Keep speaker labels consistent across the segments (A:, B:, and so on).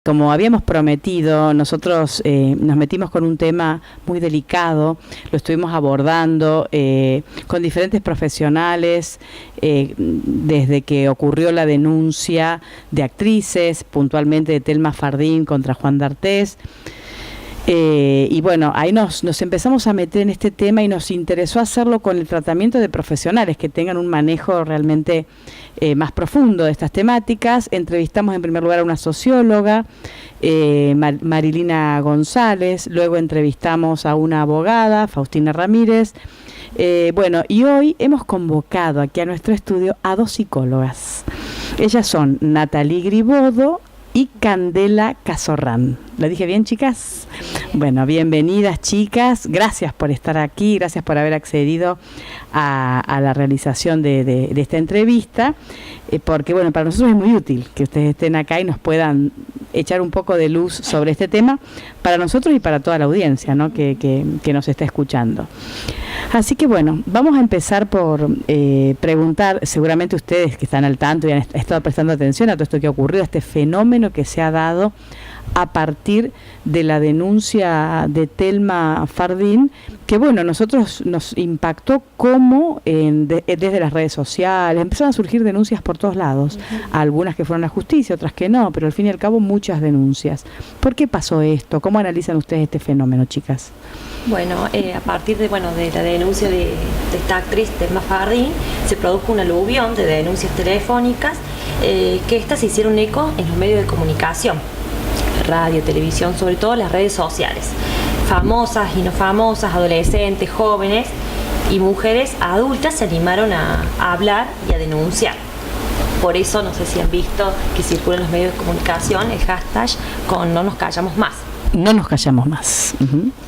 A: Como habíamos prometido, nosotros nos metimos con un tema muy delicado, lo estuvimos abordando con diferentes profesionales desde que ocurrió la denuncia de actrices, puntualmente de Thelma Fardín contra Juan D'Artés. Y bueno, ahí nos empezamos a meter en este tema y nos interesó hacerlo con el tratamiento de profesionales que tengan un manejo realmente más profundo de estas temáticas. Entrevistamos en primer lugar a una socióloga, Marilina González, luego entrevistamos a una abogada, Faustina Ramírez. Bueno, y hoy hemos convocado aquí a nuestro estudio a dos psicólogas. Ellas son Nathalie Gribodo y Candela Cazorrán. ¿Lo dije bien, chicas? Bueno, bienvenidas, chicas. Gracias por estar aquí, gracias por haber accedido a la realización de esta entrevista, porque, bueno, para nosotros es muy útil que ustedes estén acá y nos puedan echar un poco de luz sobre este tema, para nosotros y para toda la audiencia, ¿no?, que nos está escuchando. Así que, bueno, vamos a empezar por preguntar, seguramente ustedes que están al tanto y han estado prestando atención a todo esto que ha ocurrido, a este fenómeno que se ha dado a partir de la denuncia de Thelma Fardín, que bueno, nosotros nos impactó cómo desde las redes sociales empezaron a surgir denuncias por todos lados, algunas que fueron a justicia, otras que no, pero al fin y al cabo muchas denuncias. ¿Por qué pasó esto? ¿Cómo analizan ustedes este fenómeno, chicas?
B: Bueno, a partir de la denuncia de esta actriz Thelma Fardín, se produjo un aluvión de denuncias telefónicas, que estas se hicieron eco en los medios de comunicación, radio, televisión, sobre todo las redes sociales. Famosas y no famosas, adolescentes, jóvenes y mujeres adultas se animaron a hablar y a denunciar. Por eso, no sé si han visto que circula en los medios de comunicación el hashtag con No nos callamos más.
A: No nos callamos más.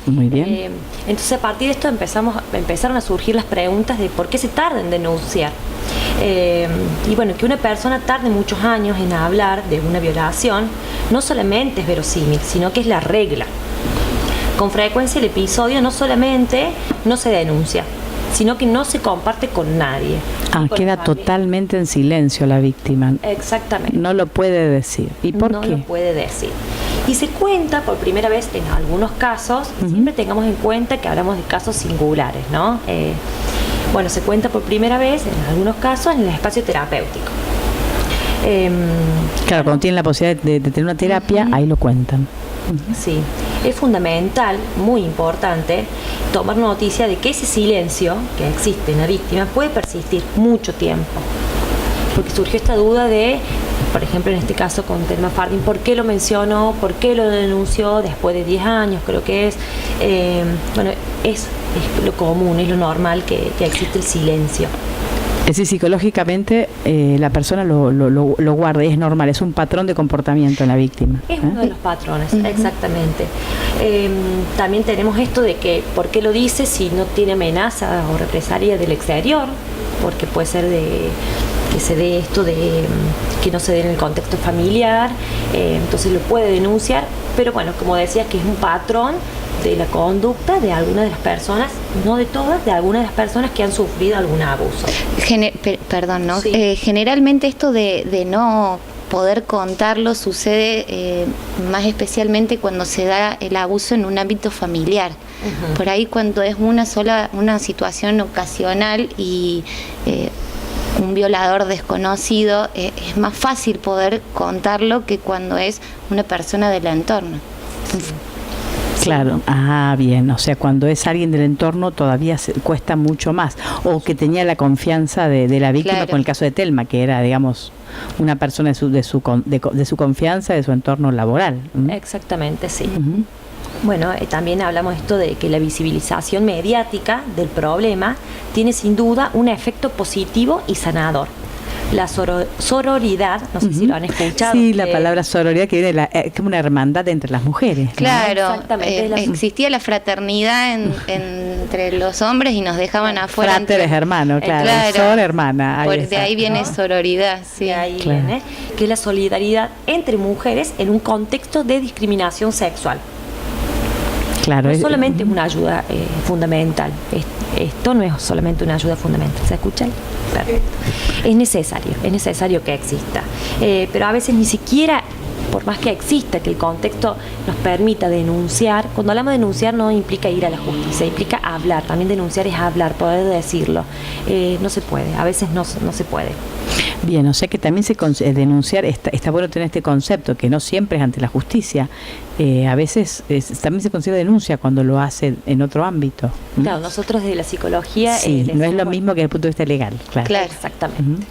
A: Muy bien.
B: Entonces, a partir de esto empezaron a surgir las preguntas de por qué se tarda en denunciar. Y bueno, que una persona tarde muchos años en hablar de una violación no solamente es verosímil, sino que es la regla. Con frecuencia el episodio no solamente no se denuncia, sino que no se comparte con nadie.
A: Queda totalmente en silencio la víctima.
B: Exactamente.
A: No lo puede decir. ¿Y por qué?
B: No lo puede decir. Y se cuenta por primera vez en algunos casos, siempre tengamos en cuenta que hablamos de casos singulares, ¿no? Bueno, se cuenta por primera vez en algunos casos en el espacio terapéutico.
A: Claro, cuando tienen la posibilidad de tener una terapia, ahí lo cuentan.
B: Sí, es fundamental, muy importante, tomar noticia de que ese silencio que existe en la víctima puede persistir mucho tiempo. Porque surgió esta duda de, por ejemplo, en este caso con Thelma Fardín, ¿por qué lo mencionó? ¿Por qué lo denunció después de 10 años? Creo que es, bueno, es lo común, es lo normal que existe el silencio.
A: Es decir, psicológicamente la persona lo guarda, es normal, es un patrón de comportamiento en la víctima.
B: Es uno de los patrones, exactamente. También tenemos esto de que, ¿por qué lo dice si no tiene amenaza o represalia del exterior? Porque puede ser que se dé esto de que no se dé en el contexto familiar, entonces lo puede denunciar, pero bueno, como decías, que es un patrón de la conducta de algunas de las personas, no de todas, de algunas de las personas que han sufrido algún abuso.
C: Perdón, ¿no?
B: Sí.
C: Generalmente esto de no poder contarlo sucede más especialmente cuando se da el abuso en un ámbito familiar. Por ahí, cuando es una situación ocasional y un violador desconocido, es más fácil poder contarlo que cuando es una persona del entorno.
A: Claro, bien, o sea, cuando es alguien del entorno todavía cuesta mucho más, o que tenía la confianza de la víctima, claro. Con el caso de Thelma, que era, digamos, una persona de su confianza, de su entorno laboral.
B: Exactamente, sí. Bueno, también hablamos esto de que la visibilización mediática del problema tiene sin duda un efecto positivo y sanador. La sororidad, no sé si lo han escuchado.
A: Sí, la palabra sororidad, que viene como una hermandad entre las mujeres, ¿no?
C: Claro, existía la fraternidad entre los hombres y nos dejaban afuera.
A: Frater es hermano, claro. Sor, hermana.
C: De ahí viene sororidad, sí.
B: De ahí viene, que es la solidaridad entre mujeres en un contexto de discriminación sexual.
A: Claro,
B: no solamente es una ayuda fundamental, esto no es solamente una ayuda fundamental, ¿se escucha? Perfecto. Es necesario que exista, pero a veces ni siquiera por más que exista, que el contexto nos permita denunciar, cuando hablamos de denunciar no implica ir a la justicia, implica hablar, también denunciar es hablar, poder decirlo. No se puede, a veces no se puede.
A: Bien, o sea que también denunciar, está bueno tener este concepto, que no siempre es ante la justicia. A veces también se considera denuncia cuando lo hace en otro ámbito.
B: Claro, nosotros desde la psicología...
A: Sí, no es lo mismo que desde el punto de vista legal. Claro.
B: Exactamente.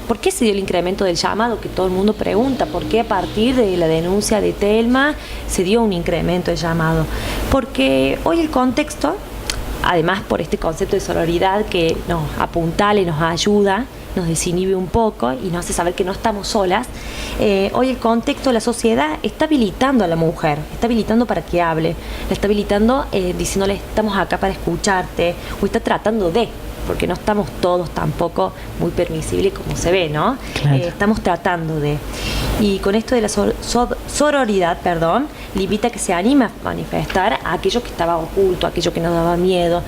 B: ¿Por qué se dio el incremento del llamado? Que todo el mundo pregunta, ¿por qué a partir de la denuncia de Telma se dio un incremento del llamado? Porque hoy el contexto, además por este concepto de sororidad que nos apuntala y nos ayuda, nos desinhibe un poco y nos hace saber que no estamos solas, hoy el contexto de la sociedad está habilitando a la mujer, está habilitando para que hable, la está habilitando diciéndole estamos acá para escucharte, o está tratando de, porque no estamos todos tampoco muy permisibles como se ve, ¿no?
A: Claro.
B: Estamos tratando de... Y con esto de la sororidad, le invita a que se anime a manifestar a aquello que estaba oculto, aquello que nos daba miedo,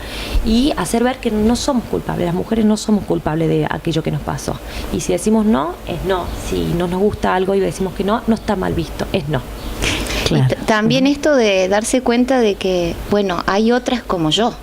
B: y hacer ver que no somos culpables, las mujeres no somos culpables de aquello que nos pasó. Y si decimos no, es no. Si no nos gusta algo y decimos que no, no está mal visto, es no.
A: Claro.
C: Y también esto de darse cuenta de que, bueno, hay otras como yo.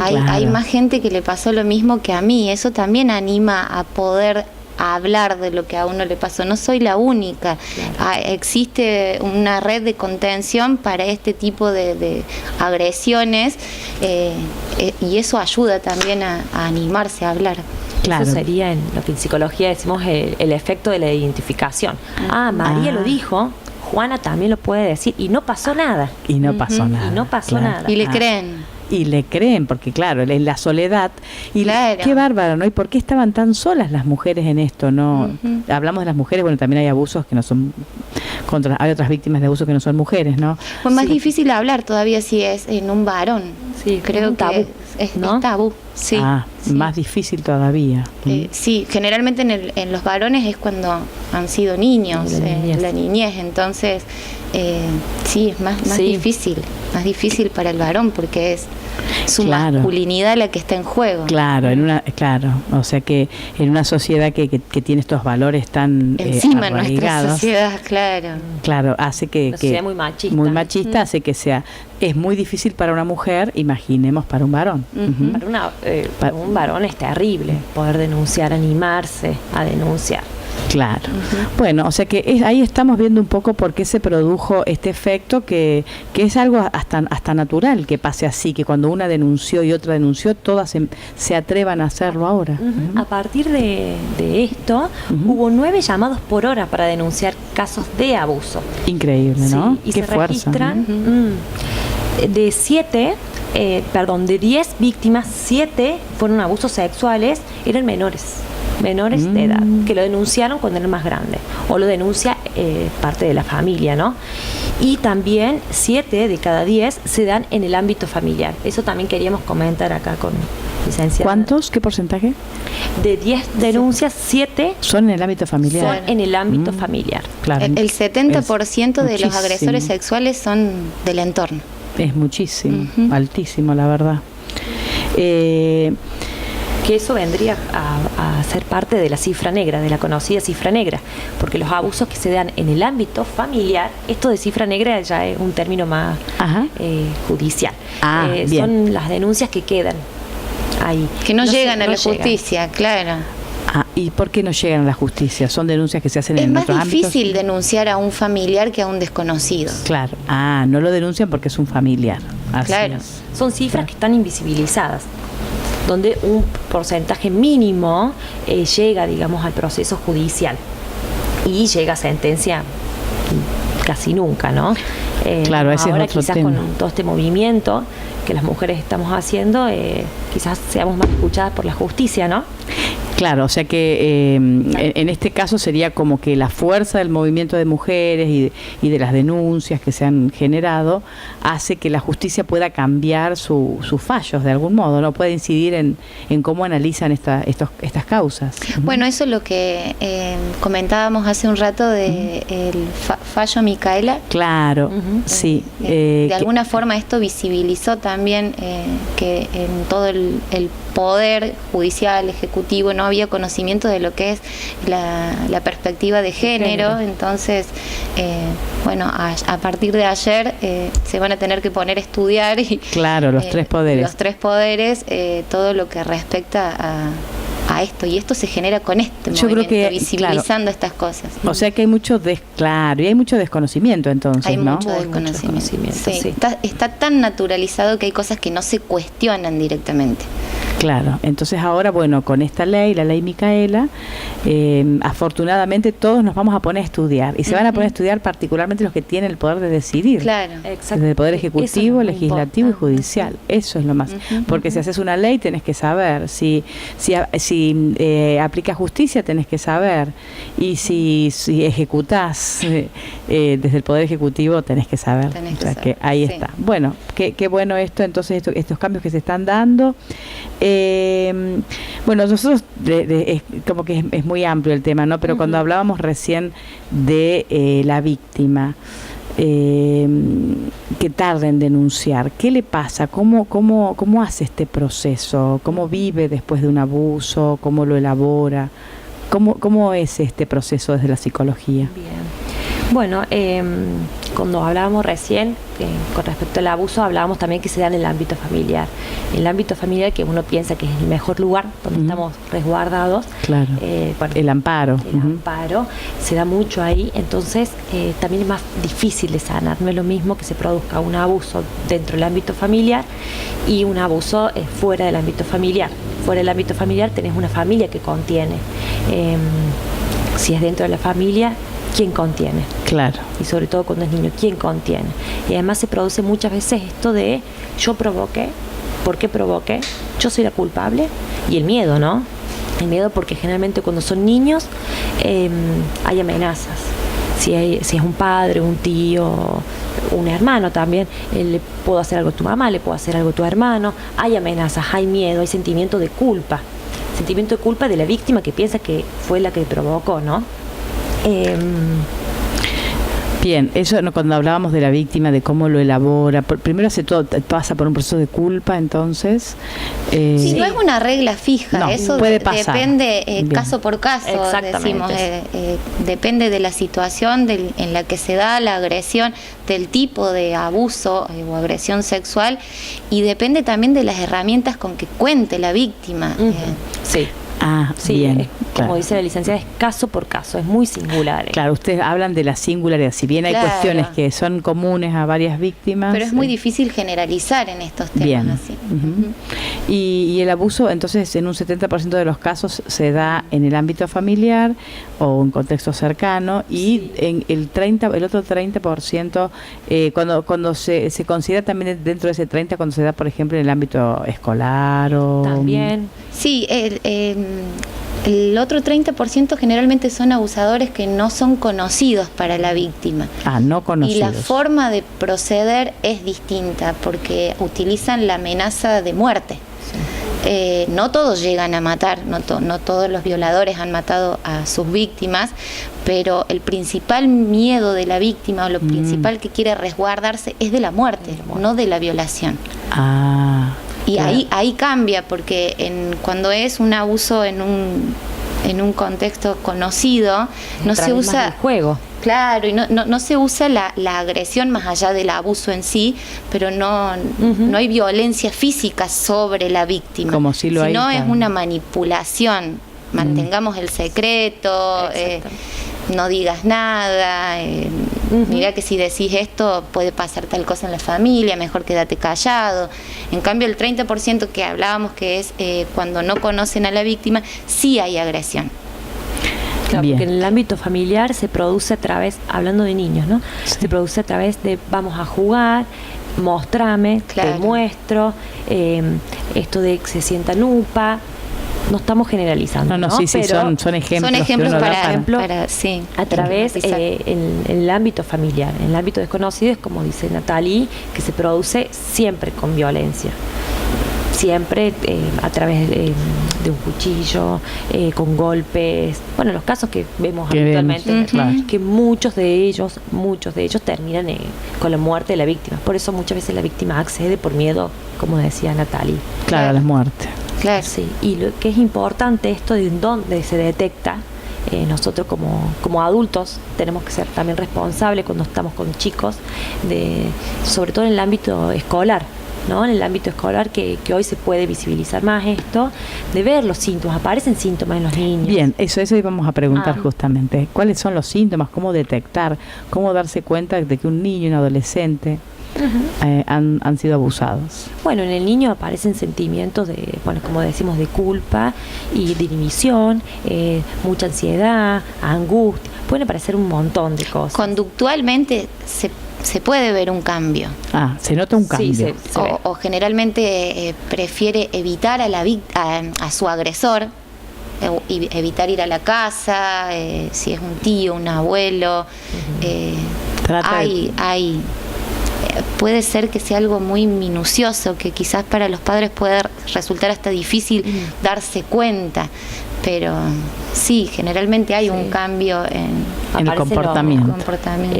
C: Hay más gente que le pasó lo mismo que a mí. Eso también anima a poder hablar de lo que a uno le pasó. No soy la única. Claro. Existe una red de contención para este tipo de agresiones y eso ayuda también a animarse a hablar.
A: Claro.
B: Eso sería en lo que en psicología decimos el efecto de la identificación. María lo dijo, Juana también lo puede decir y no pasó nada.
A: Y no pasó nada.
B: Y no pasó nada.
C: Y le creen.
A: Y le creen, porque claro, en la soledad, y
C: claro.
A: Qué bárbaro, ¿no? ¿Y por qué estaban tan solas las mujeres en esto? No, hablamos de las mujeres, bueno, también hay abusos que no son hay otras víctimas de abusos que no son mujeres, ¿no?
C: Pues más difícil hablar todavía si es en un varón.
B: Sí,
C: creo
B: un tabú,
C: que es tabú. Sí, sí.
A: Más difícil todavía.
C: Sí, generalmente en los varones es cuando han sido niños, la niñez, entonces sí, es más difícil para el varón porque es su masculinidad la que está en juego.
A: Claro, o sea que en una sociedad que tiene estos valores tan
C: encima en nuestra
A: arraigados,
C: sociedad,
A: claro, hace que
B: sociedad muy machista,
A: hace que es muy difícil para una mujer, imaginemos para un varón.
B: Para un varón es terrible poder denunciar, animarse a denunciar.
A: Claro. Bueno, o sea que ahí estamos viendo un poco por qué se produjo este efecto que es algo hasta natural que pase así, que cuando una denunció y otra denunció, todas se atrevan a hacerlo ahora.
B: A partir de esto, hubo 9 llamados por hora para denunciar casos de abuso.
A: Increíble, ¿no?
B: Y
A: qué
B: se
A: fuerza.
B: registran de 10 víctimas, 7 fueron abusos sexuales, eran menores de edad, que lo denunciaron cuando eran más grandes, o lo denuncia parte de la familia, ¿no? Y también 7 de cada 10 se dan en el ámbito familiar. Eso también queríamos comentar acá con licenciada.
A: ¿Cuántos? ¿Qué porcentaje?
B: De 10 denuncias, 7
A: son en el ámbito familiar.
B: Son en el ámbito familiar.
A: Claro.
C: El 70% de los agresores sexuales son del entorno.
A: Es muchísimo, altísimo, la verdad.
B: Que eso vendría a ser parte de la cifra negra, de la conocida cifra negra, porque los abusos que se dan en el ámbito familiar, esto de cifra negra ya es un término más judicial, son las denuncias que quedan ahí.
C: Que no llegan a la justicia, claro.
A: ¿Y por qué no llegan a la justicia? ¿Son denuncias que se hacen en otros ámbitos?
C: Es más difícil denunciar a un familiar que a un desconocido.
A: Claro. No lo denuncian porque es un familiar. Así
C: claro.
A: Es.
B: Son cifras que están invisibilizadas, donde un porcentaje mínimo llega, digamos, al proceso judicial y llega a sentencia casi nunca, ¿no?
A: Claro, ese
B: ahora
A: es otro
B: quizás
A: tema.
B: Con todo este movimiento que las mujeres estamos haciendo, quizás seamos más escuchadas por la justicia, ¿no?
A: Claro, o sea que en este caso sería como que la fuerza del movimiento de mujeres y de las denuncias que se han generado hace que la justicia pueda cambiar sus fallos de algún modo, ¿no? Puede incidir en cómo analizan estas causas.
C: Bueno, eso es lo que comentábamos hace un rato de el fallo Micaela.
A: Claro, sí.
C: De alguna forma esto visibilizó también que en todo el poder judicial, ejecutivo, no había conocimiento de lo que es la perspectiva de género. Entonces, bueno, a partir de ayer se van a tener que poner a estudiar y,
A: claro, los tres poderes.
C: Los tres poderes, todo lo que respecta a esto, y esto se genera con este
A: Yo
C: movimiento,
A: creo que,
C: visibilizando estas cosas.
A: O sea que hay mucho y hay mucho desconocimiento entonces,
C: hay
A: ¿no?
C: mucho desconocimiento. Sí. Está tan naturalizado que hay cosas que no se cuestionan directamente.
A: Claro, entonces ahora, bueno, con esta ley, la ley Micaela, afortunadamente todos nos vamos a poner a estudiar, y se van a poner a estudiar particularmente los que tienen el poder de decidir.
C: Claro.
B: Exacto.
A: Desde el poder ejecutivo,
B: es
A: legislativo y
B: importante.
A: judicial. Eso es lo más. Porque si haces una ley tenés que saber, si aplicas justicia tenés que saber, y si ejecutás desde el poder ejecutivo tenés que saber.
C: Tenés que
A: o sea
C: saber,
A: que ahí
C: sí.
A: está. Bueno, qué bueno esto, entonces estos cambios que se están dando. Bueno, nosotros como que es muy amplio el tema, ¿no? Pero cuando hablábamos recién de la víctima, que tarda en denunciar, ¿qué le pasa? ¿Cómo hace este proceso? ¿Cómo vive después de un abuso? ¿Cómo lo elabora? ¿Cómo es este proceso desde la psicología?
B: Bien. Bueno, cuando hablábamos recién, con respecto al abuso, hablábamos también que se da en el ámbito familiar. En el ámbito familiar, que uno piensa que es el mejor lugar, donde estamos resguardados.
A: Claro,
B: bueno,
A: el amparo.
B: El amparo se da mucho ahí, entonces también es más difícil de sanar. No es lo mismo que se produzca un abuso dentro del ámbito familiar y un abuso fuera del ámbito familiar. Fuera del ámbito familiar tenés una familia que contiene. Si es dentro de la familia, ¿quién contiene?
A: Claro.
B: Y sobre todo cuando es niño, ¿quién contiene? Y además se produce muchas veces esto de yo provoqué, ¿por qué provoqué? Yo soy la culpable. Y el miedo, ¿no? El miedo porque generalmente cuando son niños hay amenazas. Si es un padre, un tío, un hermano también, le puedo hacer algo a tu mamá, le puedo hacer algo a tu hermano. Hay amenazas, hay miedo, hay sentimiento de culpa. Sentimiento de culpa de la víctima que piensa que fue la que provocó, ¿no?
A: Bien, eso cuando hablábamos de la víctima, de cómo lo elabora, primero pasa por un proceso de culpa, entonces.
C: Sí, no es una regla fija,
A: no,
C: eso
A: puede pasar.
C: Depende caso por caso, decimos, depende de la situación en la que se da la agresión, del tipo de abuso o agresión sexual, y depende también de las herramientas con que cuente la víctima.
B: Sí. Sí,
A: bien.
B: Como dice la licenciada, es caso por caso, es muy singular.
A: Claro, ustedes hablan de la singularidad, si bien hay cuestiones que son comunes a varias víctimas.
C: Pero es muy difícil generalizar en estos temas.
A: Bien.
C: Así.
A: Y el abuso, entonces, en un 70% de los casos se da en el ámbito familiar o en contexto cercano, y en el otro 30%, cuando se considera también dentro de ese 30%, cuando se da, por ejemplo, en el ámbito escolar o...
B: También.
C: Sí, el otro 30% generalmente son abusadores que no son conocidos para la víctima.
A: No conocidos.
C: Y la forma de proceder es distinta porque utilizan la amenaza de muerte. No todos llegan a matar, no todos los violadores han matado a sus víctimas, pero el principal miedo de la víctima o lo principal que quiere resguardarse es de la muerte, no de la violación. Y claro. ahí cambia, porque cuando es un abuso en un contexto conocido, no se usa
B: el juego.
C: Claro, y no se usa la agresión más allá del abuso en sí, pero no hay violencia física sobre la víctima.
A: Como si lo hay.
C: Sino es una manipulación. Mantengamos el secreto, no digas nada, mira que si decís esto puede pasar tal cosa en la familia, mejor quédate callado. En cambio el 30% que hablábamos, que es cuando no conocen a la víctima, sí hay agresión.
B: Claro, porque en el ámbito familiar se produce a través, hablando de niños, ¿no? Sí. Se produce a través de vamos a jugar, mostrame, te muestro, esto de que se sienta nupa. No estamos generalizando, ¿no?
A: Sí, pero son ejemplos.
C: Son ejemplos
B: para sí, a través en el ámbito familiar. En el ámbito desconocido es como dice Natalie, que se produce siempre con violencia. Siempre a través de un cuchillo, con golpes. Bueno, los casos que vemos habitualmente, que muchos de ellos terminan con la muerte de la víctima. Por eso muchas veces la víctima accede por miedo, como decía Natalie.
A: Claro, a la muerte.
C: Claro.
B: Sí, y lo que es importante esto de dónde se detecta. Nosotros como adultos tenemos que ser también responsables cuando estamos con chicos, sobre todo en el ámbito escolar, ¿no? En el ámbito escolar que hoy se puede visibilizar más esto, de ver los síntomas, aparecen síntomas en los niños.
A: Bien, eso íbamos a preguntar justamente. ¿Cuáles son los síntomas? ¿Cómo detectar? ¿Cómo darse cuenta de que un niño y un adolescente han sido abusados?
B: Bueno, en el niño aparecen sentimientos de, como decimos, de culpa y de inhibición, mucha ansiedad, angustia, pueden aparecer un montón de cosas.
C: Conductualmente se puede ver un cambio.
A: Se nota un cambio.
B: Sí,
C: o generalmente prefiere evitar a su agresor, evitar ir a la casa, si es un tío, un abuelo. Puede ser que sea algo muy minucioso, que quizás para los padres puede resultar hasta difícil darse cuenta, pero sí, generalmente hay un cambio en
A: el comportamiento.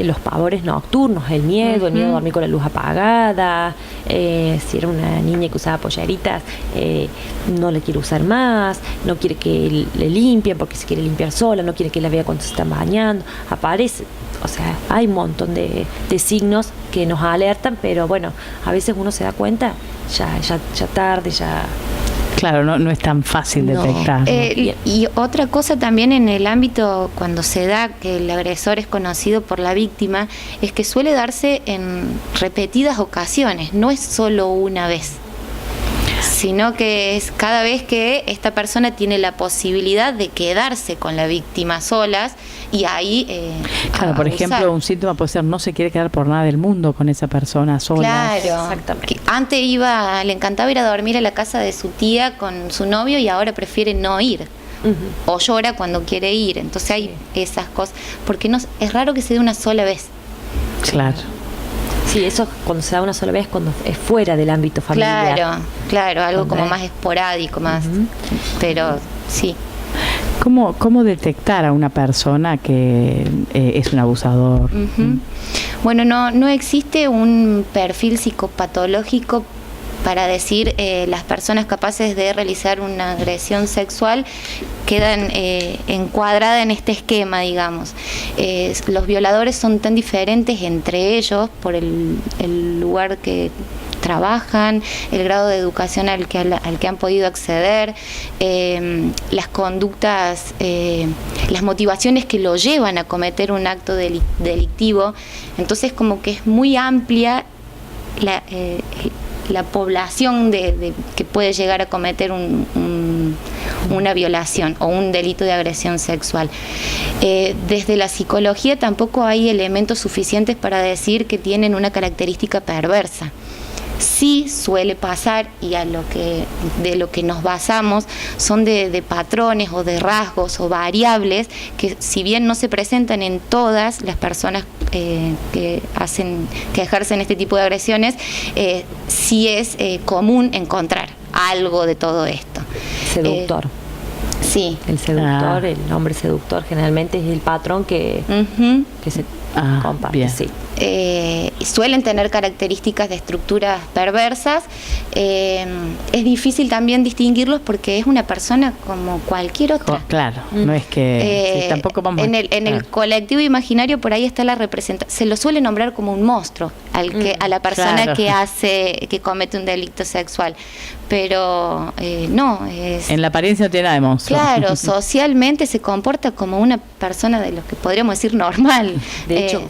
B: Los pavores nocturnos, el miedo a dormir con la luz apagada, si era una niña que usaba polleritas, no le quiere usar más, no quiere que le limpien porque se quiere limpiar sola, no quiere que la vea cuando se están bañando, aparece. O sea, hay un montón de signos que nos alertan, pero bueno, a veces uno se da cuenta ya tarde, ya...
A: Claro, no es tan fácil detectar.
C: Y otra cosa también en el ámbito, cuando se da que el agresor es conocido por la víctima, es que suele darse en repetidas ocasiones, no es solo una vez, sino que es cada vez que esta persona tiene la posibilidad de quedarse con la víctima solas y ahí
A: claro, por ejemplo, un síntoma puede ser no se quiere quedar por nada del mundo con esa persona sola.
C: Claro, exactamente. Antes le encantaba ir a dormir a la casa de su tía con su novio y ahora prefiere no ir. O llora cuando quiere ir. Entonces hay esas cosas, porque es raro que se dé una sola vez.
A: Claro.
B: Sí, eso cuando se da una sola vez, cuando es fuera del ámbito familiar.
C: Claro, algo como más esporádico, más. Pero sí.
A: ¿Cómo detectar a una persona que es un abusador?
C: Bueno, no existe un perfil psicopatológico para decir las personas capaces de realizar una agresión sexual quedan encuadradas en este esquema, digamos. Los violadores son tan diferentes entre ellos por el lugar que trabajan, el grado de educación al que han podido acceder, las conductas, las motivaciones que lo llevan a cometer un acto delictivo. Entonces como que es muy amplia la población que puede llegar a cometer una violación o un delito de agresión sexual. Desde la psicología tampoco hay elementos suficientes para decir que tienen una característica perversa. Sí suele pasar, y de lo que nos basamos son de patrones o de rasgos o variables que, si bien no se presentan en todas las personas que ejercen este tipo de agresiones, sí es común encontrar algo de todo esto.
B: Seductor.
C: Sí.
B: El seductor, el hombre seductor generalmente es el patrón que se comparte. Bien. Sí.
C: Suelen tener características de estructuras perversas. Es difícil también distinguirlos porque es una persona como cualquier otra.
A: Claro, no es que tampoco vamos
C: en el colectivo imaginario por ahí está la representación. Se lo suele nombrar como un monstruo a la persona que comete un delito sexual, pero no es.
A: En la apariencia no tiene nada de monstruo.
C: Claro, socialmente se comporta como una persona de lo que podríamos decir normal.
B: De hecho,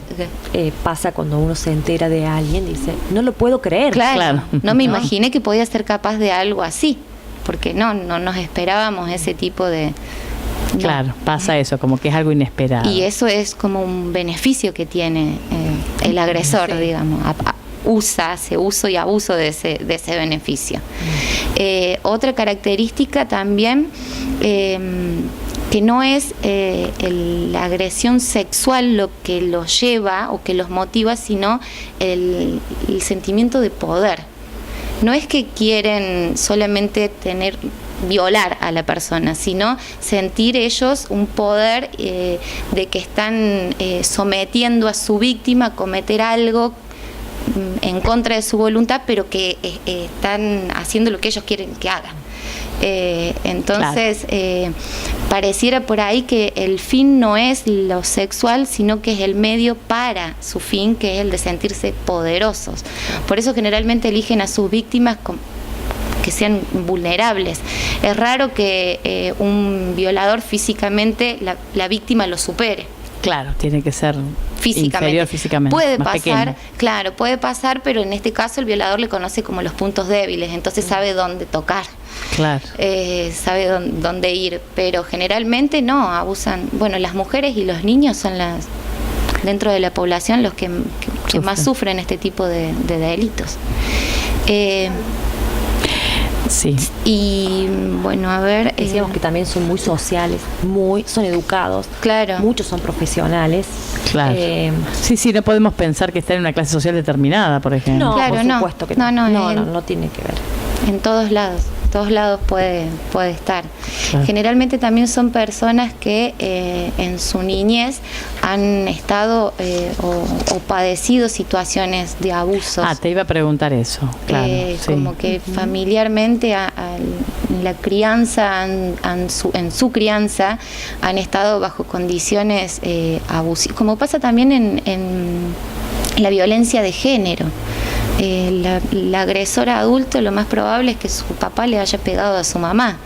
B: pasa cuando uno se entera de alguien, dice, no lo puedo creer.
C: Claro. No me imaginé que podía ser capaz de algo así, porque no nos esperábamos ese tipo de...
A: Claro, pasa eso, como que es algo inesperado.
C: Y eso es como un beneficio que tiene el agresor, digamos. Hace uso y abuso de ese beneficio. Otra característica también, que no es la agresión sexual lo que los lleva o que los motiva, sino el sentimiento de poder. No es que quieren solamente violar a la persona, sino sentir ellos un poder de que están sometiendo a su víctima a cometer algo en contra de su voluntad, pero que están haciendo lo que ellos quieren que hagan. Entonces, pareciera por ahí que el fin no es lo sexual, sino que es el medio para su fin, que es el de sentirse poderosos. Por eso generalmente eligen a sus víctimas que sean vulnerables. Es raro que un violador físicamente, la víctima lo supere.
A: Claro, tiene que ser inferior físicamente.
C: Puede
A: más
C: pasar,
A: pequeño.
C: claro, puede pasar, pero en este caso el violador le conoce como los puntos débiles, entonces sabe dónde tocar.
A: Claro.
C: Sabe dónde ir, pero generalmente no, abusan. Bueno, las mujeres y los niños son dentro de la población los que más sufren este tipo de delitos.
A: Sí.
C: Y bueno, a ver,
B: decíamos que también son muy sociales, son educados.
C: Claro.
B: Muchos son profesionales.
A: Claro. Sí, no podemos pensar que está en una clase social determinada, por ejemplo.
B: No,
C: claro,
B: por supuesto que no. No tiene que ver.
C: En todos lados puede estar.
A: Claro.
C: Generalmente también son personas que en su niñez han estado o padecido situaciones de abusos.
A: Te iba a preguntar eso. Claro, sí.
C: Como que familiarmente en la crianza, en su crianza, han estado bajo condiciones abusivas, como pasa también en la violencia de género. El agresor adulto lo más probable es que su papá le haya pegado a su mamá.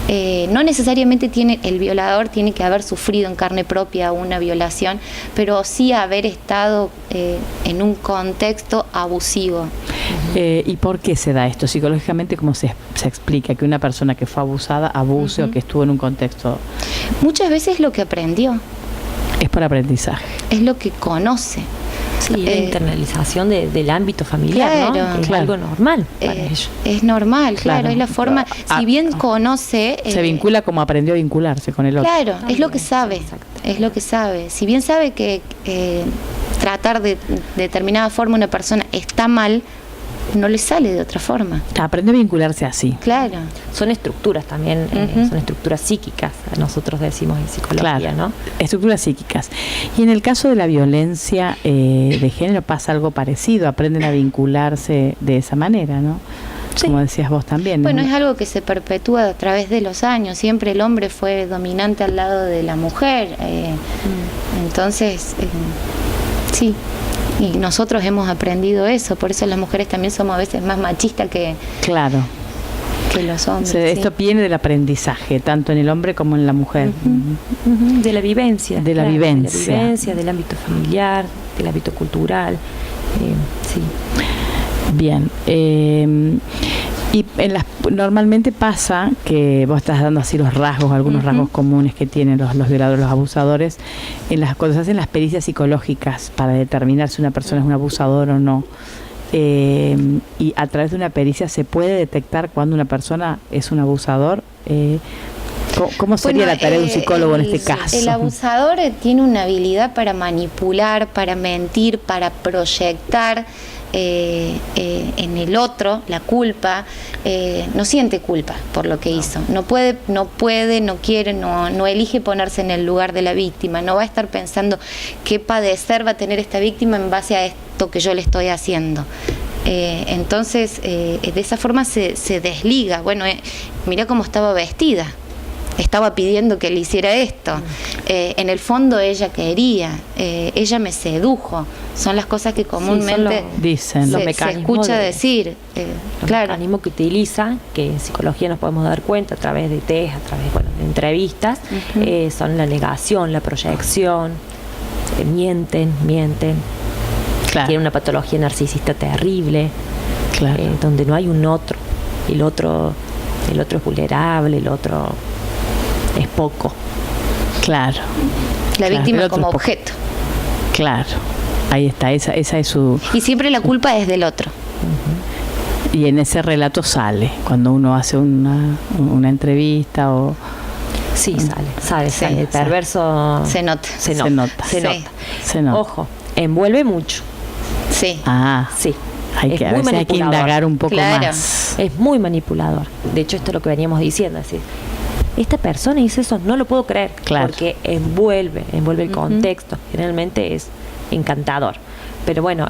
C: No necesariamente el violador tiene que haber sufrido en carne propia una violación, pero sí haber estado en un contexto abusivo.
A: ¿Y por qué se da esto? Psicológicamente, ¿cómo se explica que una persona que fue abusada abuse o que estuvo en un contexto?
C: Muchas veces lo que aprendió.
A: Es por aprendizaje.
C: Es lo que conoce.
B: Sí, la internalización del ámbito familiar,
C: claro,
B: ¿no? Que es algo normal para ellos.
C: Es normal, claro, es la forma. Si bien conoce.
A: Se vincula como aprendió a vincularse con el otro.
C: Claro, es lo que sabe. Es lo que sabe. Si bien sabe que tratar de determinada forma una persona está mal, no le sale de otra forma.
A: Aprende a vincularse así.
C: Claro.
B: Son estructuras también, son estructuras psíquicas, nosotros decimos en psicología,
A: claro,
B: ¿no?
A: Estructuras psíquicas. Y en el caso de la violencia de género pasa algo parecido, aprenden a vincularse de esa manera, ¿no? Sí. Como decías vos también.
C: Bueno, es algo que se perpetúa a través de los años. Siempre el hombre fue dominante al lado de la mujer. Entonces, sí. Y nosotros hemos aprendido eso, por eso las mujeres también somos a veces más machistas que los hombres.
A: Esto viene del aprendizaje, tanto en el hombre como en la mujer.
B: De la vivencia.
A: De la vivencia.
B: Del ámbito familiar, del ámbito cultural. Sí.
A: Bien. Y normalmente pasa que vos estás dando así los rasgos, algunos rasgos comunes que tienen los violadores, los abusadores, cuando se hacen las pericias psicológicas para determinar si una persona es un abusador o no. Y a través de una pericia se puede detectar cuando una persona es un abusador. ¿Cómo sería la tarea de un psicólogo en este caso?
C: El abusador tiene una habilidad para manipular, para mentir, para proyectar en el otro la culpa. No siente culpa por lo que hizo, no quiere, no elige ponerse en el lugar de la víctima, no va a estar pensando qué padecer va a tener esta víctima en base a esto que yo le estoy haciendo. Entonces de esa forma se desliga. Bueno, mira cómo estaba vestida, estaba pidiendo que le hiciera esto. En el fondo ella quería, ella me sedujo. Son las cosas que comúnmente
A: dicen,
C: se escucha decir.
B: Los mecanismos que utiliza, que en psicología nos podemos dar cuenta a través de test, a través de entrevistas, son la negación, la proyección, mienten.
A: Claro.
B: Tiene una patología narcisista terrible,
A: claro.
B: Donde no hay un otro. El otro es vulnerable, el otro es poco.
A: Claro.
C: La víctima como objeto.
A: Claro. Ahí está, esa es su...
C: Y siempre la culpa es del otro.
A: Y en ese relato sale, cuando uno hace una entrevista o...
B: Sí, sale. El perverso...
C: Se nota.
B: Se nota. Ojo, envuelve mucho.
C: Sí.
A: Sí. Hay que indagar un poco más.
B: Es muy manipulador. De hecho, esto es lo que veníamos diciendo, es decir, esta persona hizo eso, no lo puedo creer, porque envuelve el contexto. Generalmente es encantador. Pero bueno,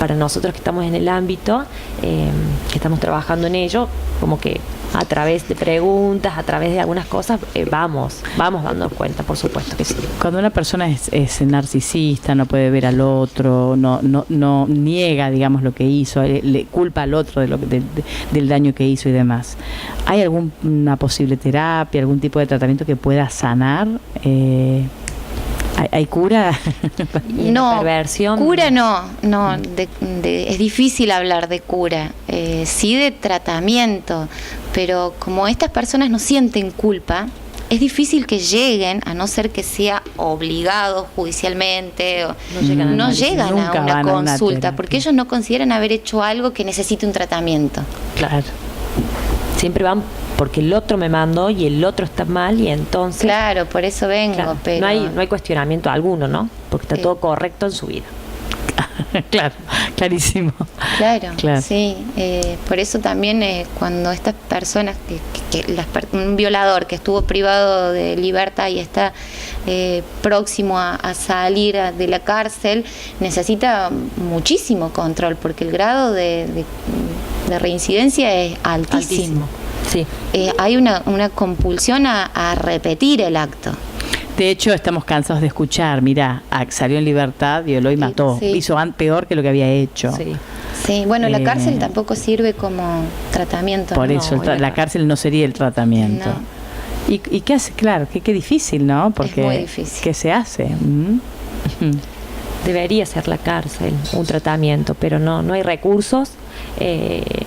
B: para nosotros que estamos en el ámbito, que estamos trabajando en ello, como que a través de preguntas, a través de algunas cosas, vamos dando cuenta, por supuesto que sí.
A: Cuando una persona es narcisista, no puede ver al otro, no niega, digamos, lo que hizo, le culpa al otro del daño que hizo y demás. ¿Hay alguna posible terapia, algún tipo de tratamiento que pueda sanar? ¿Hay cura?
C: No,
B: perversión.
C: Cura no, es difícil hablar de cura, sí de tratamiento, pero como estas personas no sienten culpa, es difícil que lleguen, a no ser que sea obligado judicialmente, o no llegan a una consulta, porque ellos no consideran haber hecho algo que necesite un tratamiento.
A: Claro.
B: Siempre van porque el otro me mandó y el otro está mal y entonces...
C: Claro, por eso vengo,
B: claro,
C: pero...
B: No hay cuestionamiento alguno, ¿no? Porque está todo correcto en su vida.
A: Claro, clarísimo.
C: Claro. Sí. Por eso también cuando estas personas, un violador que estuvo privado de libertad y está próximo a salir de la cárcel, necesita muchísimo control, porque el grado de reincidencia es altísimo.
B: Sí.
C: Hay una compulsión a repetir el acto.
A: De hecho, estamos cansados de escuchar, mirá, salió en libertad, violó y mató.
C: Sí.
A: Hizo peor que lo que había hecho.
C: Sí, bueno, la cárcel tampoco sirve como tratamiento.
A: Por eso, la cárcel no sería el tratamiento.
C: No.
A: ¿Y qué hace? Claro, qué difícil, ¿no? Porque
C: es muy difícil.
A: ¿qué se hace?
B: Debería ser la cárcel un tratamiento, pero no hay recursos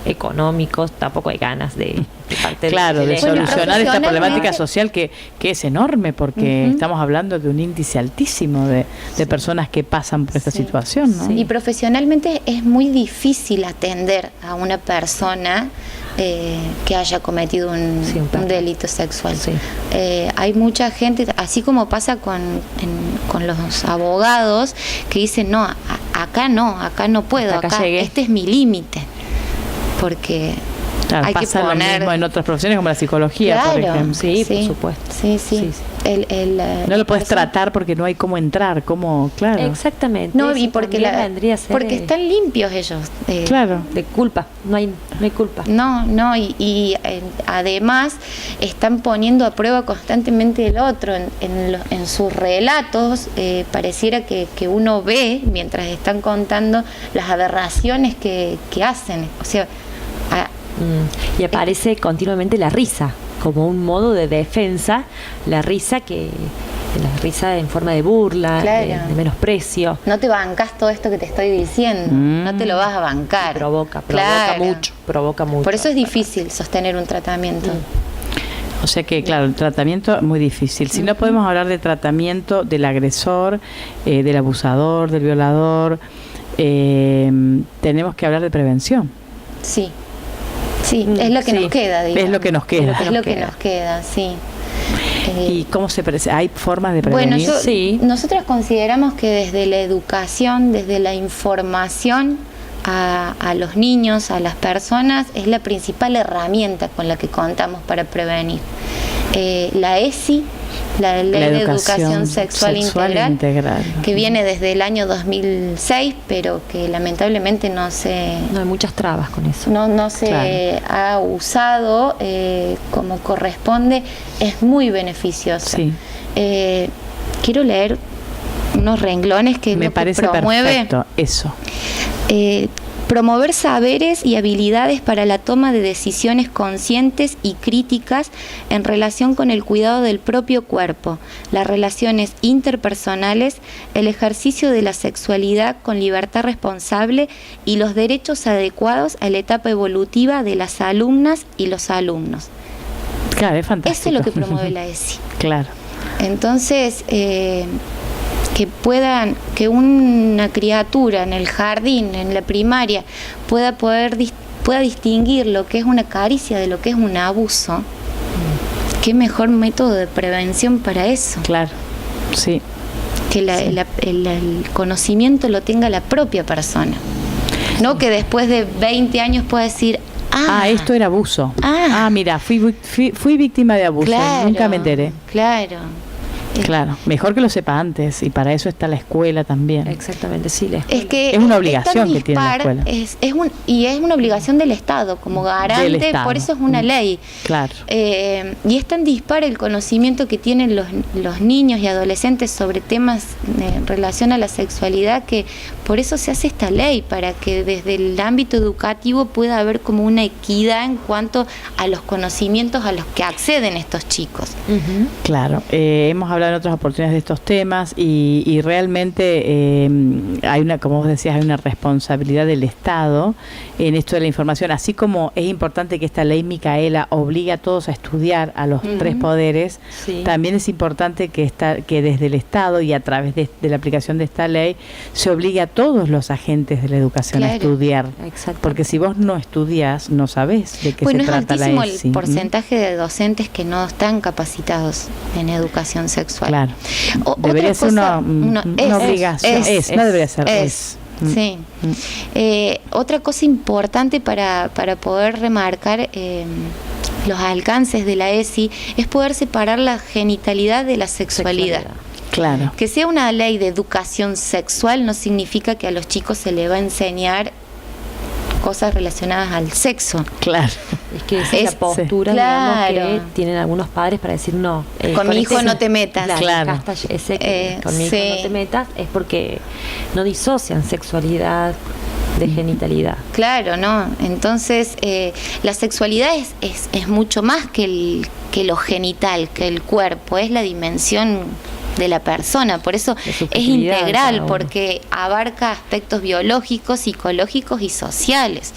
B: económicos, tampoco hay ganas de parte
A: de solucionar esta problemática social que es enorme, porque estamos hablando de un índice altísimo de personas que pasan por esta situación, ¿no?
C: Y profesionalmente es muy difícil atender a una persona que haya cometido un delito sexual. Hay mucha gente, así como pasa con los abogados, que dicen acá no puedo, acá este es mi límite, porque
A: hay pasa que poner... lo mismo en otras profesiones como la psicología, por ejemplo.
B: Sí, por supuesto.
C: Sí.
A: No lo puedes tratar porque no hay cómo entrar, claro.
B: Exactamente.
C: No, y porque porque están limpios ellos.
A: Claro.
B: De culpa, no hay culpa.
C: No, y además están poniendo a prueba constantemente el otro. En sus relatos pareciera que uno ve, mientras están contando, las aberraciones que hacen. O sea...
B: Y aparece continuamente la risa como un modo de defensa, la risa en forma de burla, de menosprecio.
C: No te bancas todo esto que te estoy diciendo, no te lo vas a bancar.
B: Provoca mucho.
C: Por eso es difícil sostener un tratamiento.
A: O sea que, claro, el tratamiento es muy difícil. Si no podemos hablar de tratamiento del agresor, del abusador, del violador, tenemos que hablar de prevención.
C: Sí, es lo que nos queda, digamos.
A: Es lo que nos queda.
C: Sí.
A: ¿Y cómo hay formas de prevenir?
C: Bueno, nosotros consideramos que desde la educación, desde la información a los niños, a las personas, es la principal herramienta con la que contamos para prevenir. La ESI, la Ley de Educación Sexual Integral, que viene desde el año 2006, pero que lamentablemente no hay
B: muchas trabas con eso.
C: No se ha usado como corresponde, es muy beneficiosa. Quiero leer unos renglones que
A: me parece perfecto eso.
C: Promover saberes y habilidades para la toma de decisiones conscientes y críticas en relación con el cuidado del propio cuerpo, las relaciones interpersonales, el ejercicio de la sexualidad con libertad responsable y los derechos adecuados a la etapa evolutiva de las alumnas y los alumnos.
A: Claro, es fantástico.
C: Eso es lo que promueve la ESI.
A: Claro.
C: Entonces, que una criatura en el jardín, en la primaria, pueda distinguir lo que es una caricia de lo que es un abuso. ¿Qué mejor método de prevención para eso?
A: Claro, sí.
C: Que el conocimiento lo tenga la propia persona. No que después de 20 años pueda decir,
A: esto era abuso. Mira, fui víctima de abuso, nunca me enteré.
C: Claro.
A: Claro, mejor que lo sepa antes, y para eso está la escuela también.
B: Exactamente, sí, la escuela.
C: Es que
A: es una obligación que tiene la escuela.
C: Y es una obligación del Estado como garante, por eso es una ley.
A: Claro.
C: Y es tan dispar el conocimiento que tienen los niños y adolescentes sobre temas en relación a la sexualidad, que por eso se hace esta ley, para que desde el ámbito educativo pueda haber como una equidad en cuanto a los conocimientos a los que acceden estos chicos.
A: Claro, hemos hablado en otras oportunidades de estos temas y realmente hay una, como vos decías, hay una responsabilidad del Estado en esto de la información, así como es importante que esta ley Micaela obligue a todos a estudiar a los tres poderes, también es importante que desde el Estado y a través de la aplicación de esta ley se obligue a todos los agentes de la educación a estudiar, porque si vos no estudias no sabés de qué se trata la ESI.
C: Es altísimo el porcentaje de docentes que no están capacitados en educación sexual.
A: Claro. Debería ser una obligación. No debería ser.
C: Sí. Otra cosa importante para poder remarcar los alcances de la ESI es poder separar la genitalidad de la sexualidad.
A: Claro.
C: Que sea una ley de educación sexual no significa que a los chicos se les va a enseñar cosas relacionadas al sexo.
A: Claro.
B: Es que esa es la postura, digamos, que tienen algunos padres para decir no.
C: Con mi hijo no te metas.
B: Claro. Con mi hijo no te metas es porque no disocian sexualidad de genitalidad.
C: Claro, ¿no? Entonces, la sexualidad es mucho más que lo genital, que el cuerpo, es la dimensión de la persona, por eso es integral, porque abarca aspectos biológicos, psicológicos y sociales.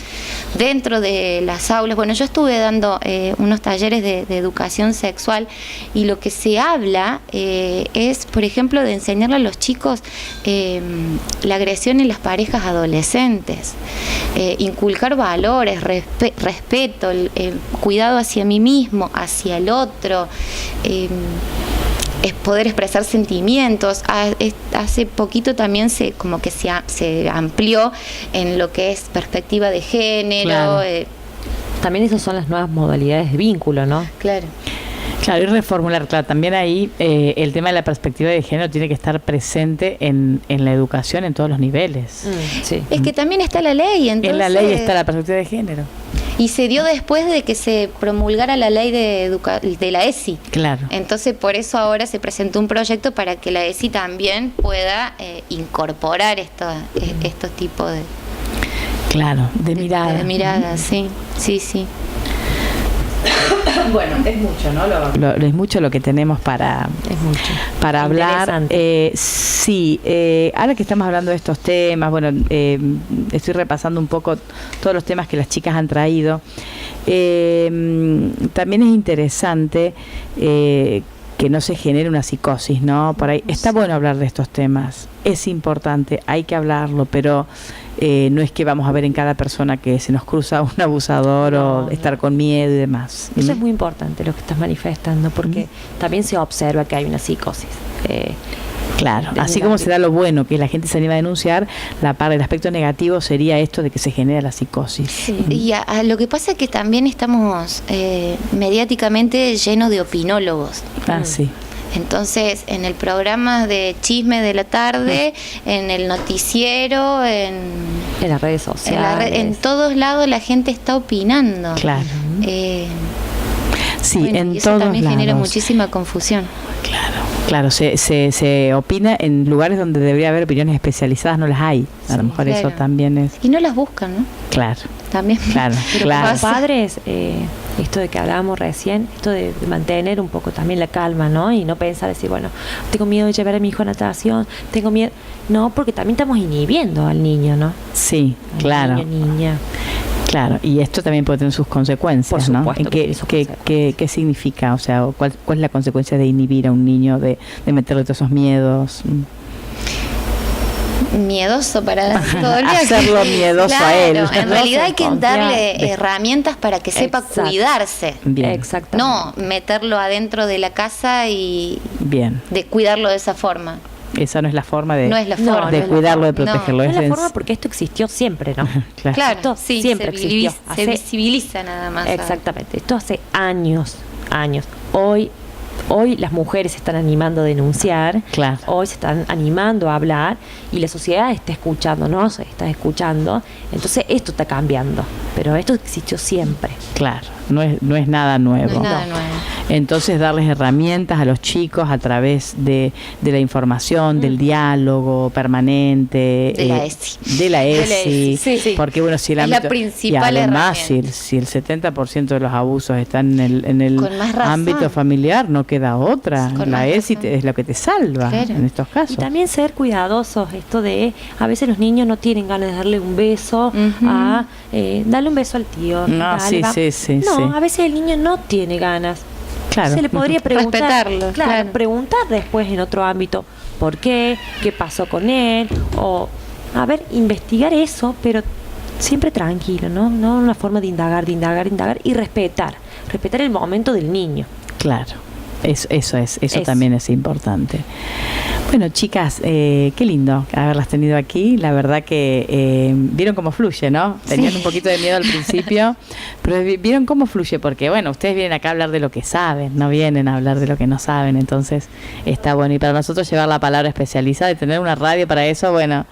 C: Dentro de las aulas, bueno, yo estuve dando unos talleres de educación sexual y lo que se habla es, por ejemplo, de enseñarle a los chicos la agresión en las parejas adolescentes, inculcar valores, respeto, el cuidado hacia mí mismo, hacia el otro, es poder expresar sentimientos. Hace poquito también se amplió en lo que es perspectiva de género.
B: Claro. También esas son las nuevas modalidades de vínculo, ¿no?
C: Claro.
A: Claro, y reformular, claro, también ahí el tema de la perspectiva de género tiene que estar presente en la educación en todos los niveles.
C: Sí. Es que también está la ley, entonces...
A: En la ley está la perspectiva de género.
C: Y se dio después de que se promulgara la ley de la ESI.
A: Claro.
C: Entonces, por eso ahora se presentó un proyecto para que la ESI también pueda incorporar estos tipos de...
A: Claro, de miradas.
C: De miradas, sí.
A: Bueno, es mucho, ¿no? Es mucho lo que tenemos para hablar. Sí, ahora que estamos hablando de estos temas, bueno, estoy repasando un poco todos los temas que las chicas han traído. También es interesante que no se genere una psicosis, ¿no? Por ahí está bueno hablar de estos temas, es importante, hay que hablarlo, pero no es que vamos a ver en cada persona que se nos cruza un abusador o estar con miedo y demás.
B: Eso es muy importante lo que estás manifestando, porque también se observa que hay una psicosis.
A: Claro, así como se da lo bueno, que la gente se anima a denunciar, el aspecto negativo sería esto de que se genera la psicosis.
C: Sí. Y lo que pasa es que también estamos mediáticamente llenos de opinólogos.
A: Sí.
C: Entonces, en el programa de chisme de la tarde, en el noticiero, en
B: las redes sociales,
C: en todos lados la gente está opinando.
A: Claro. Sí,
C: bueno,
A: en
C: y eso
A: todos
C: también
A: lados
C: genera muchísima confusión.
A: Claro, se opina en lugares donde debería haber opiniones especializadas, no las hay. A lo mejor eso también es...
C: Y no las buscan, ¿no?
A: Claro.
C: También.
A: Claro,
B: pero como padres, esto de que hablábamos recién, esto de mantener un poco también la calma, ¿no? Y no pensar, decir, bueno, tengo miedo de llevar a mi hijo a natación, tengo miedo... No, porque también estamos inhibiendo al niño, ¿no?
A: Sí, claro.
B: Niño, niña.
A: Claro, y esto también puede tener sus consecuencias, ¿no? ¿Qué significa? O sea, ¿cuál es la consecuencia de inhibir a un niño, de meterle todos esos miedos?
C: Miedoso para todo el viaje.
A: Hacerlo miedoso a él.
C: En realidad hay que darle herramientas para que sepa cuidarse.
A: Bien.
B: Exactamente.
C: No meterlo adentro de la casa y de cuidarlo de esa forma.
A: Esa no es la forma de,
C: de
A: cuidarlo, de protegerlo.
B: No es la forma, porque esto existió siempre, ¿no?
C: Claro, sí,
B: siempre existió.
C: Se visibiliza nada más.
B: Exactamente. Esto hace años. Hoy Hoy las mujeres se están animando a denunciar,
A: Claro.
B: hoy se están animando a hablar y la sociedad está escuchando, ¿no? Se está escuchando. Entonces esto está cambiando, pero esto existió siempre.
A: Claro, no es nada nuevo.
C: No es nada nuevo.
A: Entonces darles herramientas a los chicos a través de la información, del diálogo permanente,
C: De la ESI.
A: de la
B: De la
A: ESI,
B: ESI, sí.
A: porque bueno, si el
C: Es la
A: ámbito,
C: principal
A: y además
C: herramienta.
A: si el 70% de los abusos están en el
C: Con más razón.
A: ámbito familiar, no queda otra.
C: Con
A: La
C: más
A: ESI
C: razón.
A: es lo que te salva
C: Claro.
A: en estos casos.
B: Y también ser cuidadosos, esto de, a veces los niños no tienen ganas de darle un beso,
C: Ujú.
B: darle un beso al tío.
A: No,
B: dale,
A: sí,
B: va.
A: sí, sí,
B: No,
A: sí.
B: a veces el niño no tiene ganas.
A: Claro.
B: Se le podría preguntar,
C: Respetarlo, claro.
B: preguntar después en otro ámbito, ¿por qué? ¿Qué pasó con él? O, a ver, investigar eso, pero siempre tranquilo, ¿no? No una forma de indagar y respetar el momento del niño.
A: Claro, eso
B: Es.
A: también es importante. Bueno, chicas, qué lindo haberlas tenido aquí. La verdad que vieron cómo fluye, ¿no? Tenían un poquito de miedo al principio, pero vieron cómo fluye, porque bueno, ustedes vienen acá a hablar de lo que saben, no vienen a hablar de lo que no saben, entonces está bueno. Y para nosotros llevar la palabra especializada y tener una radio para eso, bueno,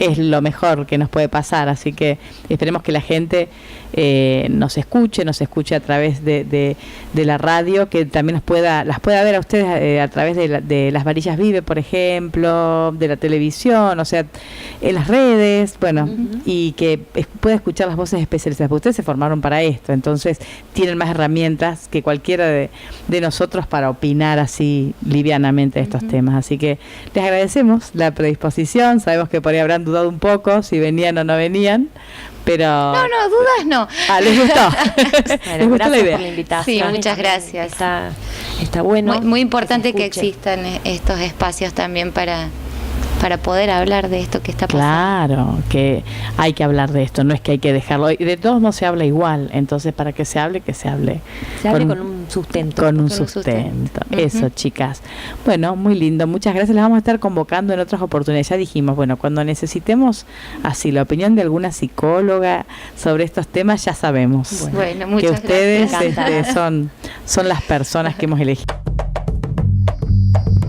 A: es lo mejor que nos puede pasar. Así que esperemos que la gente nos escuche a través de la radio, que también las pueda ver a ustedes a través de Las Varillas Vive, por ejemplo, de la televisión, o sea, en las redes, bueno, y que pueda escuchar las voces especializadas, porque ustedes se formaron para esto, entonces tienen más herramientas que cualquiera de nosotros para opinar así livianamente de estos temas. Así que les agradecemos la predisposición, sabemos que por ahí habrán dudado un poco si venían o no venían, pero...
C: No, dudas no.
A: Ah, ¿les gustó?
B: Bueno,
A: ¿Les gustó la
B: gracias
A: idea?
B: por la invitación.
C: Sí, muchas gracias.
B: Está bueno.
C: Muy importante que
B: se escuche.
C: existan estos espacios también para poder hablar de esto que está pasando.
A: Claro, que hay que hablar de esto, no es que hay que dejarlo. Y de todos no se habla igual, entonces para que se hable,
B: Se hable con un sustento.
A: Con un
C: un
A: sustento.
C: sustento.
A: Eso,
C: Ujú.
A: chicas. Bueno, muy lindo. Muchas gracias. Las vamos a estar convocando en otras oportunidades. Ya dijimos, bueno, cuando necesitemos así la opinión de alguna psicóloga sobre estos temas, ya sabemos
C: Bueno,
A: que
C: muchas
A: ustedes
C: gracias.
A: son las personas que hemos elegido.